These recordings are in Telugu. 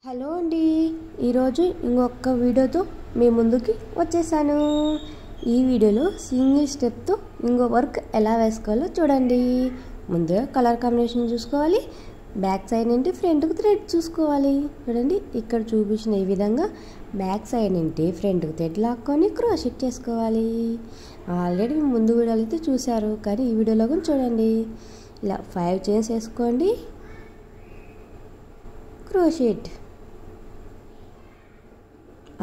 హలో అండి, ఈరోజు ఇంకొక వీడియోతో మీ ముందుకి వచ్చేసాను. ఈ వీడియోలో సింగిల్ స్టెప్తో ఇంకో వర్క్ ఎలా వేసుకోవాలో చూడండి. ముందుగా కలర్ కాంబినేషన్ చూసుకోవాలి, బ్యాక్ సైడ్ నుండి ఫ్రంట్కి థ్రెడ్ చూసుకోవాలి. చూడండి, ఇక్కడ చూపించిన ఈ విధంగా బ్యాక్ సైడ్ నుండి ఫ్రంట్కి థ్రెడ్ లాక్కొని క్రోషెట్ చేసుకోవాలి. ఆల్రెడీ ముందు వీడియోలో అయితే చూశారు, కానీ ఈ వీడియోలో కూడా చూడండి. ఇలా 5 చైన్స్ వేసుకోండి, క్రోషెట్.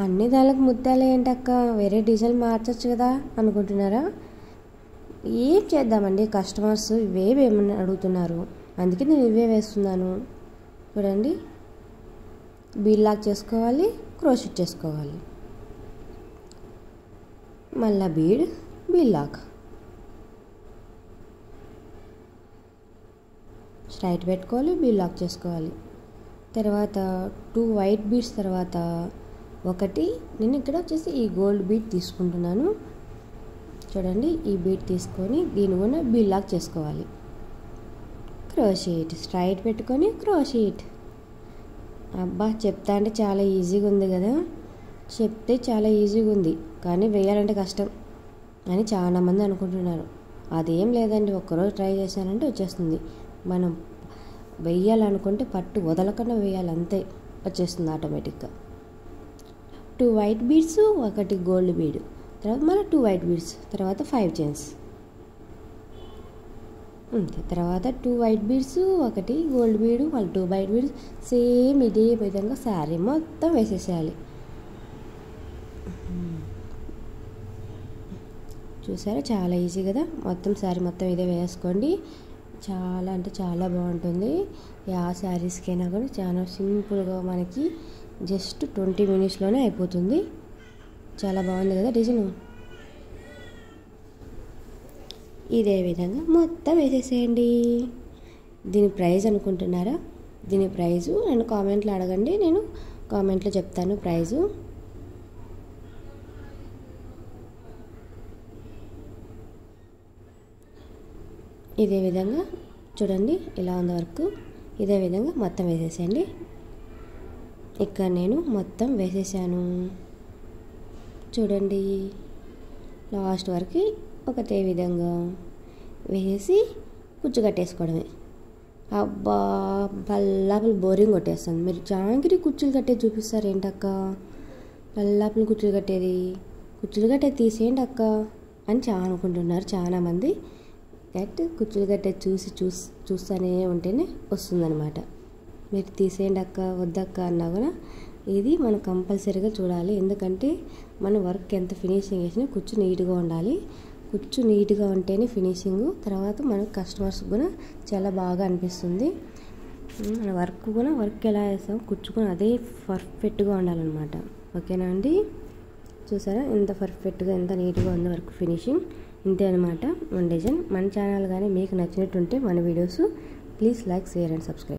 అన్ని దానికి ముత్యాలు ఏంటక్క, వేరే డిజైన్ మార్చచ్చు కదా అనుకుంటున్నారా? ఏం చేద్దామండి, కస్టమర్స్ ఇవేమని అడుగుతున్నారు, అందుకే నేను ఇవే వేస్తున్నాను. చూడండి, బీడ్ లాక్ చేసుకోవాలి, క్రోషెట్ చేసుకోవాలి, మళ్ళీ బీడ్ లాక్, స్ట్రైట్ పెట్టుకోవాలి, బీడ్ లాక్ చేసుకోవాలి. తర్వాత 2 వైట్ బీడ్స్ తర్వాత ఒకటి నేను ఇక్కడ వచ్చేసి ఈ గోల్డ్ బీడ్ తీసుకుంటున్నాను. చూడండి, ఈ బీడ్ తీసుకొని దీని కూడా బీడ్ లాక్ చేసుకోవాలి. క్రోషెట్, స్ట్రైట్ పెట్టుకొని క్రోషెట్. అబ్బా, చెప్తా అంటే చాలా ఈజీగా ఉంది కదా, చెప్తే చాలా ఈజీగా ఉంది కానీ వేయాలంటే కష్టం అని చాలామంది అనుకుంటున్నారు. అదేం లేదండి, ఒక్కరోజు ట్రై చేశానంటే వచ్చేస్తుంది. మనం వేయాలనుకుంటే పట్టు వదలకుండా వేయాలి, అంతే వచ్చేస్తుంది ఆటోమేటిక్గా. 2 వైట్ బీడ్స్, ఒకటి గోల్డ్ బీడ్, తర్వాత మళ్ళీ 2 వైట్ బీడ్స్, తర్వాత 5 చైన్స్. తర్వాత 2 వైట్ బీడ్స్, ఒకటి గోల్డ్ బీడ్, మళ్ళీ 2 వైట్ బీడ్స్. సేమ్ ఇదే విధంగా శారీ మొత్తం వేసేసేయాలి. చూసారా, చాలా ఈజీ కదా. మొత్తం శారీ మొత్తం ఇదే వేసుకోండి. చాలా అంటే చాలా బాగుంటుంది. ఆ శారీస్కైనా కూడా చాలా సింపుల్గా మనకి జస్ట్ 20 మినిట్స్లోనే అయిపోతుంది. చాలా బాగుంది కదా డిజైన్. ఇదే విధంగా మొత్తం వేసేసేయండి. దీని ప్రైస్ అనుకుంటున్నారా? దీని ప్రైజు నేను కామెంట్లో అడగండి, నేను కామెంట్లో చెప్తాను ప్రైజు. ఇదే విధంగా చూడండి, ఇలా ఉంది వర్క్. ఇదే విధంగా మొత్తం వేసేసేయండి. ఇక్కడ నేను మొత్తం వేసేసాను. చూడండి, లాస్ట్ వరకు ఒకటే విధంగా వేసేసి కుచ్చు కట్టేసుకోవడమే. అబ్బా, పల్లాపులు బోరింగ్ కొట్టేస్తుంది. మీరు జాంగిరి కుచ్చులు కట్టేది చూపిస్తారు ఏంటక్క, పల్లాపులు కుచ్చులు కట్టేది తీసేయండి అక్క అని చాలా అనుకుంటున్నారు చాలామంది. కుచ్చులు కట్టేది చూస్తూనే ఉంటేనే వస్తుందన్నమాట. మీరు తీసేయండి అక్క, వద్దక్క అన్నా కూడా ఇది మనం కంపల్సరీగా చూడాలి. ఎందుకంటే మన వర్క్ ఎంత ఫినిషింగ్ చేసినా కుచ్చు నీట్గా ఉండాలి. కుచ్చు నీట్గా ఉంటేనే ఫినిషింగ్, తర్వాత మనకు కస్టమర్స్ కూడా చాలా బాగా అనిపిస్తుంది. మన వర్క్ ఎలా వేస్తాం, కుచ్చు కూడా అదే పర్ఫెక్ట్గా ఉండాలన్నమాట. ఓకేనా అండి? చూసారా ఎంత పర్ఫెక్ట్గా, ఎంత నీట్గా ఉంది వర్క్ ఫినిషింగ్. ఇంతే అనమాట మన డిజైన్. మన ఛానల్ కానీ మీకు నచ్చినట్టుంటే మన videos please like, share and subscribe.